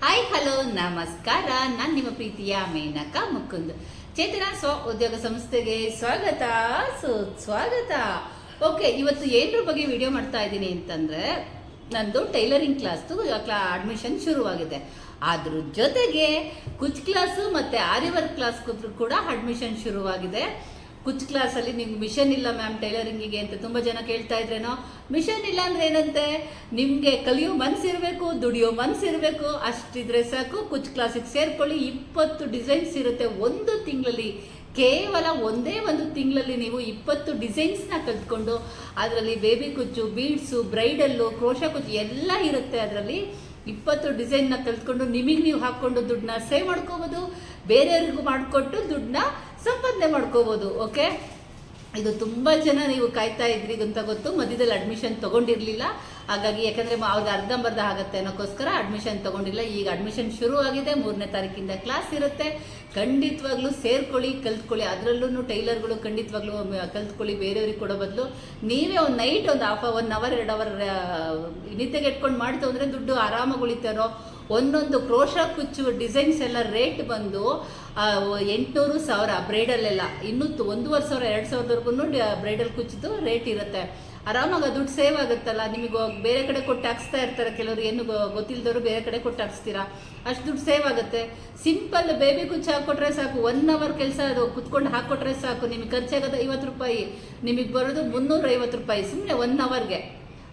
Hi hello ನಮಸ್ಕಾರ. ನಾನು ನಿಮ್ಮ ಪ್ರೀತಿಯ ಮೇನಕಾ ಮುಕುಂದ್. ಚೇತನ ಸ್ವ ಉದ್ಯೋಗ ಸಂಸ್ಥೆಗೆ ಸ್ವಾಗತ. ಓಕೆ, ಇವತ್ತು ಏನರ ಬಗ್ಗೆ ವಿಡಿಯೋ ಮಾಡ್ತಾ ಇದ್ದೀನಿ ಅಂತಂದರೆ, ನಂದು ಟೈಲರಿಂಗ್ ಕ್ಲಾಸ್ದು ಅಡ್ಮಿಷನ್ ಶುರುವಾಗಿದೆ. ಅದ್ರ ಜೊತೆಗೆ ಕುಚ್ ಕ್ಲಾಸು ಮತ್ತು ಆರಿ ವರ್ಕ್ ಕ್ಲಾಸ್ ಕೂಡ ಅಡ್ಮಿಷನ್ ಶುರುವಾಗಿದೆ. ಕುಚ್ ಕ್ಲಾಸಲ್ಲಿ ನಿಮ್ಗೆ ಮಿಷನ್ ಇಲ್ಲ ಮ್ಯಾಮ್ ಟೈಲರಿಂಗಿಗೆ ಅಂತ ತುಂಬ ಜನ ಕೇಳ್ತಾ ಇದ್ರೇನೋ. ಮಿಷನ್ ಇಲ್ಲ ಅಂದರೆ ಏನಂತೆ, ನಿಮಗೆ ಕಲಿಯೋ ಮನಸ್ಸಿರಬೇಕು, ದುಡಿಯೋ ಮನಸ್ಸಿರಬೇಕು. ಅಷ್ಟಿದ್ರೆ ಸಾಕು, ಕುಚ್ ಕ್ಲಾಸಿಗೆ ಸೇರ್ಕೊಳ್ಳಿ. 20 ಡಿಸೈನ್ಸ್ ಇರುತ್ತೆ ಒಂದು ತಿಂಗಳಲ್ಲಿ. ಕೇವಲ ಒಂದೇ ಒಂದು ತಿಂಗಳಲ್ಲಿ ನೀವು 20 ಡಿಸೈನ್ಸ್ನ ಕಲ್ತ್ಕೊಂಡು, ಅದರಲ್ಲಿ ಬೇಬಿ ಕುಚ್ಚು, ಬೀಡ್ಸು, ಬ್ರೈಡಲ್ಲು, ಕ್ರೋಶಾ ಕುಚ್ಚು ಎಲ್ಲ ಇರುತ್ತೆ. ಅದರಲ್ಲಿ 20 ಡಿಸೈನ್ನ ಕಲ್ತ್ಕೊಂಡು ನಿಮಗೆ ನೀವು ಹಾಕ್ಕೊಂಡು ದುಡ್ಡನ್ನ ಸೇವ್ ಮಾಡ್ಕೋಬೋದು, ಬೇರೆಯವ್ರಿಗೂ ಮಾಡಿಕೊಟ್ಟು ದುಡ್ಡನ್ನ ಸಂಪಾದನೆ ಮಾಡ್ಕೋಬೋದು. ಓಕೆ, ಇದು ತುಂಬ ಜನ ನೀವು ಕಾಯ್ತಾ ಇದ್ರಿ ಅಂತ ಗೊತ್ತು. ಮಧ್ಯದಲ್ಲಿ ಅಡ್ಮಿಷನ್ ತೊಗೊಂಡಿರಲಿಲ್ಲ, ಹಾಗಾಗಿ ಯಾಕಂದರೆ ಅವ್ರಿಗೆ ಅರ್ಧಂಬರ್ಧ ಆಗುತ್ತೆ ಅನ್ನೋಕ್ಕೋಸ್ಕರ ಅಡ್ಮಿಷನ್ ತೊಗೊಂಡಿಲ್ಲ. ಈಗ ಅಡ್ಮಿಷನ್ ಶುರು ಆಗಿದೆ. 3ನೇ ತಾರೀಕಿಂದ ಕ್ಲಾಸ್ ಇರುತ್ತೆ. ಖಂಡಿತವಾಗ್ಲೂ ಸೇರ್ಕೊಳ್ಳಿ, ಕಲ್ತ್ಕೊಳ್ಳಿ. ಅದರಲ್ಲೂ ಟೈಲರ್ಗಳು ಖಂಡಿತವಾಗ್ಲೂ ಕಲ್ತ್ಕೊಳ್ಳಿ. ಬೇರೆಯವ್ರಿಗೆ ಕೊಡೋ ಬದಲು ನೀವೇ ಒಂದು ನೈಟ್ ಒಂದು 1 ಅವರ್ 2 ಅವರ್ ನಿದ್ದೆಗೆ ಇಟ್ಕೊಂಡು ಮಾಡ್ತು ಅಂದರೆ ದುಡ್ಡು ಆರಾಮಾಗಿ ಉಳಿತಾರೋ. ಒಂದೊಂದು ಕ್ರೋಶಾ ಕುಚ್ಚು ಡಿಸೈನ್ಸ್ ಎಲ್ಲ ರೇಟ್ ಬಂದು 800-1000 ಬ್ರೈಡಲ್ಲೆಲ್ಲ. ಇನ್ನೂ 1500-2000ವರೆಗೂ ಬ್ರೈಡಲ್ ಕುಚ್ಚಿದ್ದು ರೇಟ್ ಇರುತ್ತೆ. ಆರಾಮಾಗಿ ದುಡ್ಡು ಸೇವ್ ಆಗುತ್ತಲ್ಲ. ನಿಮಗೆ ಬೇರೆ ಕಡೆ ಕೊಟ್ಟು ಹಾಕ್ಸ್ತಾ ಇರ್ತಾರೆ ಕೆಲವರು, ಏನು ಗೊತ್ತಿಲ್ಲದವರು ಬೇರೆ ಕಡೆ ಕೊಟ್ಟು ಹಾಕ್ಸ್ತೀರಾ, ಅಷ್ಟು ದುಡ್ಡು ಸೇವ್ ಆಗುತ್ತೆ. ಸಿಂಪಲ್ ಬೇಬಿ ಕುಚ್ಚು ಹಾಕ್ಕೊಟ್ರೆ ಸಾಕು, 1 ಅವರ್ ಕೆಲಸ ಅದು ಕುತ್ಕೊಂಡು ಹಾಕ್ಕೊಟ್ರೆ ಸಾಕು. ನಿಮಗೆ ಖರ್ಚಾಗೋದು 50 ರೂಪಾಯಿ, ನಿಮಗೆ ಬರೋದು 350 ರೂಪಾಯಿ ಸುಮ್ಮನೆ 1 ಅವರ್ಗೆ.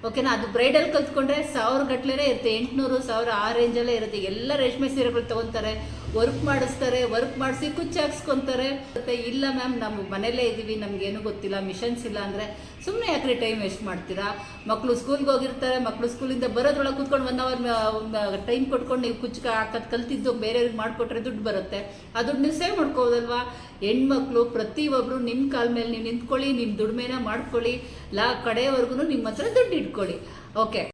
ಓಕೆನಾ. ಅದು ಬ್ರೈಡಲ್ ಕಲ್ತ್ಕೊಂಡ್ರೆ 1000 ಗಟ್ಲೆನೇ ಇರುತ್ತೆ, 800-1000 ಆ ರೇಂಜಲ್ಲೇ ಇರುತ್ತೆ. ಎಲ್ಲ ರೇಷ್ಮೆ ಸೀರೆಗಳು ತೊಗೊತಾರೆ, ವರ್ಕ್ ಮಾಡಿಸ್ತಾರೆ, ವರ್ಕ್ ಮಾಡಿಸಿ ಕುಚ್ಚು ಹಾಕ್ಸ್ಕೊತಾರೆ. ಮತ್ತು ಇಲ್ಲ ಮ್ಯಾಮ್ ನಾವು ಮನೇಲೇ ಇದ್ದೀವಿ, ನಮಗೇನು ಗೊತ್ತಿಲ್ಲ, ಮಿಷನ್ಸ್ ಇಲ್ಲ ಅಂದರೆ ಸುಮ್ಮನೆ ಯಾಕ್ರಿ ಟೈಮ್ ವೇಸ್ಟ್ ಮಾಡ್ತೀರಾ? ಮಕ್ಕಳು ಸ್ಕೂಲ್ಗೆ ಹೋಗಿರ್ತಾರೆ, ಮಕ್ಕಳು ಸ್ಕೂಲಿಂದ ಬರೋದ್ರೊಳಗೆ ಕೂತ್ಕೊಂಡು 1 ಅವರ್ ಟೈಮ್ ಕೊಟ್ಕೊಂಡು ನೀವು ಕುಚ್ಚು ಹಾಕೋದು ಕಲ್ತಿದ್ದು ಬೇರೆಯವ್ರಿಗೆ ಮಾಡಿಕೊಟ್ರೆ ದುಡ್ಡು ಬರುತ್ತೆ. ಆ ದುಡ್ಡು ನೀವು ಸೇವ್ ಮಾಡ್ಕೋಬೋದಲ್ವಾ? ಹೆಣ್ಮಕ್ಳು ಪ್ರತಿಯೊಬ್ಬರು ನಿಮ್ಮ ಕಾಲ ಮೇಲೆ ನೀವು ನಿಂತ್ಕೊಳ್ಳಿ, ನಿಮ್ಮ ದುಡಿಮೆನ ಮಾಡ್ಕೊಳ್ಳಿ, ಕಡೆಯವರೆಗೂ ನಿಮ್ಮ ಹತ್ರ ದುಡ್ಡು ಇಟ್ಕೊಳ್ಳಿ. ಓಕೆ.